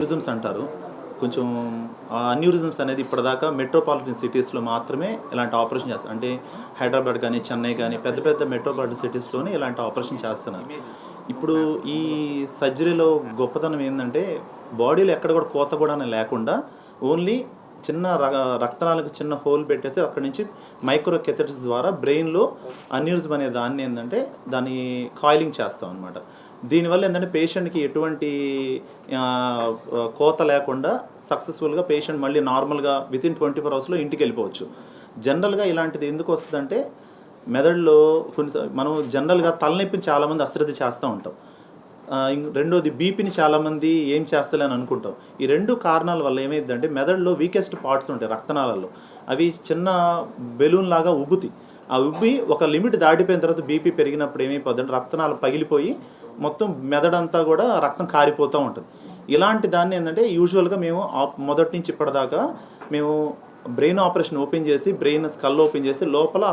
Aneurysms అంటారు. కొంచెం aneurysms అనేది ఇప్పటిదాకా మెట్రోపాలిటన్ సిటీస్‌లో మాత్రమే ఇలాంటి ఆపరేషన్ చేస్తారు. అంటే హైదరాబాద్ గానీ, చెన్నై గానీ పెద్ద పెద్ద మెట్రోపాలిటన్ సిటీస్‌లోనే ఇలాంటి ఆపరేషన్ చేస్తున్నారు. ఇప్పుడు ఈ సర్జరీలో గొప్పతనం ఏందంటే బాడీలో ఎక్కడ కూడా కోత కూడా లేకుండా ఓన్లీ చిన్న రక్తనాళాలకు చిన్న హోల్ పెట్టేసి అక్కడి నుంచి మైక్రో కెథెటర్స్ ద్వారా బ్రెయిన్‌లో అన్యూరిజం అనే దాన్ని ఏందంటే దాన్ని కాయిలింగ్ చేస్తాం అనమాట. దీనివల్ల ఏంటంటే పేషెంట్‌కి ఎటువంటి కోత లేకుండా సక్సెస్ఫుల్‌గా పేషెంట్ మళ్ళీ నార్మల్‌గా వితిన్ 24 అవర్స్‌లో ఇంటికి వెళ్ళిపోవచ్చు. జనరల్‌గా ఇలాంటిది ఎందుకు వస్తుందంటే మెదడులో మనం జనరల్‌గా తలనొప్పిని చాలామంది అశ్రద్ధ చేస్తూ ఉంటాం. రెండోది బీపీని చాలామంది ఏం చేస్తలే అని అనుకుంటాం. ఈ 2 కారణాల వల్ల ఏమైద్దంటే మెదడులో వీకెస్ట్ పార్ట్స్ ఉంటాయి రక్తనాళాల్లో. అవి చిన్న బెలూన్ లాగా ఉబ్బుతాయి. ఆ ఉబ్బి ఒక లిమిట్ దాటిపోయిన తర్వాత బీపీ పెరిగినప్పుడు ఏమైపోద్దంటే రక్తనాళాలు పగిలిపోయి మొత్తం మెదడంతా కూడా రక్తం కారిపోతూ ఉంటుంది. ఇలాంటి దాన్ని ఏంటంటే యూజువల్గా మేము మొదటి నుంచి ఇప్పటిదాకా మేము బ్రెయిన్ ఆపరేషన్ ఓపెన్ చేసి బ్రెయిన్ స్కల్ ఓపెన్ చేసి లోపల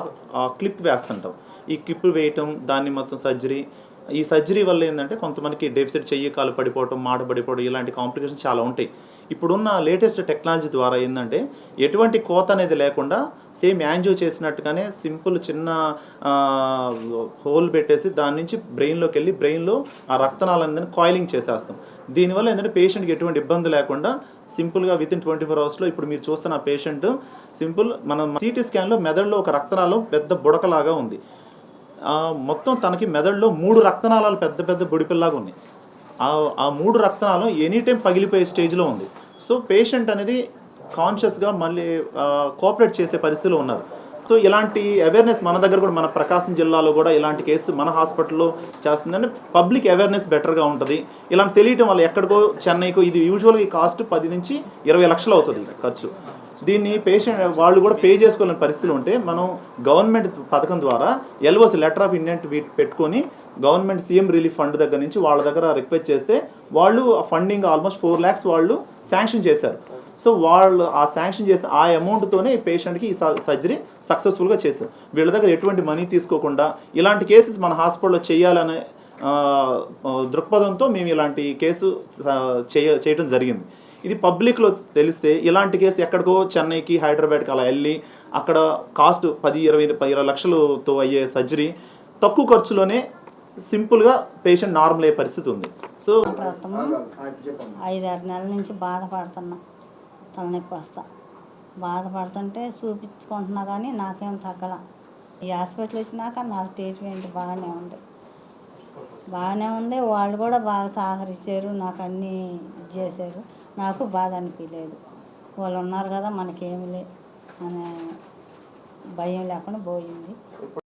క్లిప్ వేస్తుంటాం. ఈ క్లిప్ వేయటం దాన్ని మొత్తం సర్జరీ. ఈ సర్జరీ వల్ల ఏంటంటే కొంతమందికి డెఫిసిట్ చెయ్యి కాలు పడిపోవటం, మాట పడిపోవడం ఇలాంటి కాంప్లికేషన్స్ చాలా ఉంటాయి. ఇప్పుడున్న లేటెస్ట్ టెక్నాలజీ ద్వారా ఏంటంటే ఎటువంటి కోత అనేది లేకుండా సేమ్ యాంజియో చేసినట్టుగానే సింపుల్ చిన్న హోల్ పెట్టేసి దాని నుంచి బ్రెయిన్లోకి వెళ్ళి బ్రెయిన్లో ఆ రక్తనాళాన్ని కాయిలింగ్ చేసేస్తాం. దీనివల్ల ఏంటంటే పేషెంట్కి ఎటువంటి ఇబ్బంది లేకుండా సింపుల్గా వితిన్ 24 అవర్స్లో ఇప్పుడు మీరు చూస్తున్న పేషెంట్ సింపుల్ మన సిటీ స్కాన్లో మెదడులో ఒక రక్తనాళం పెద్ద బుడకలాగా ఉంది. మొత్తం తనకి మెదడులో 3 రక్తనాళాలు పెద్ద పెద్ద బొడిపిల్లాగా ఉన్నాయి. ఆ 3 రక్తనాళం ఎనీ టైం పగిలిపోయే స్టేజ్లో ఉంది. సో పేషెంట్ అనేది కాన్షియస్గా మళ్ళీ కోఆపరేట్ చేసే పరిస్థితిలో ఉన్నారు. సో ఇలాంటి అవేర్నెస్ మన దగ్గర కూడా మన ప్రకాశం జిల్లాలో కూడా ఇలాంటి కేసు మన హాస్పిటల్లో చేస్తుందంటే పబ్లిక్ అవేర్నెస్ బెటర్గా ఉంటుంది. ఇలాంటి తెలియటం వల్ల ఎక్కడికో చెన్నైకో ఇది యూజువల్గా ఈ కాస్ట్ 10 నుంచి 20 లక్షలు అవుతుంది ఖర్చు. దీన్ని పేషెంట్ వాళ్ళు కూడా పే చేసుకోలేని పరిస్థితులు ఉంటే మనం గవర్నమెంట్ పథకం ద్వారా ఎల్ఓసి లెటర్ ఆఫ్ ఇంటెంట్ పెట్టుకొని గవర్నమెంట్ సీఎం రిలీఫ్ ఫండ్ దగ్గర నుంచి వాళ్ళ దగ్గర రిక్వెస్ట్ చేస్తే వాళ్ళు ఫండింగ్ ఆల్మోస్ట్ 4 lakhs వాళ్ళు శాంక్షన్ చేశారు. సో వాళ్ళు ఆ శాంక్షన్ చేసిన ఆ అమౌంట్తోనే ఈ పేషెంట్కి ఈ సర్జరీ సక్సెస్ఫుల్గా చేశారు. వీళ్ళ దగ్గర ఎటువంటి మనీ తీసుకోకుండా ఇలాంటి కేసెస్ మన హాస్పిటల్లో చేయాలనే దృక్పథంతో మేము ఇలాంటి కేసు చేయడం జరిగింది. ఇది పబ్లిక్లో తెలిస్తే ఇలాంటి కేసు ఎక్కడికో చెన్నైకి హైదరాబాద్కి అలా వెళ్ళి అక్కడ కాస్ట్ 10-20 లక్షలతో అయ్యే సర్జరీ తక్కువ ఖర్చులోనే సింపుల్గా పేషెంట్ నార్మల్ అయ్యే పరిస్థితి ఉంది. సో 5-6 నెలల నుంచి బాధపడుతున్నా, తలనొప్పి వస్తా బాధపడుతుంటే చూపించుకుంటున్నా కానీ నాకేం తగ్గల. ఈ హాస్పిటల్ వచ్చినాక నాకు ట్రీట్మెంట్ బాగానే ఉంది. వాళ్ళు కూడా బాగా సహకరించారు, నాకు అన్నీ చేశారు. నాకు బాధ అనిపించలేదు. వాళ్ళు ఉన్నారు కదా మనకేమి లే అనే భయం లేకుండా పోయింది.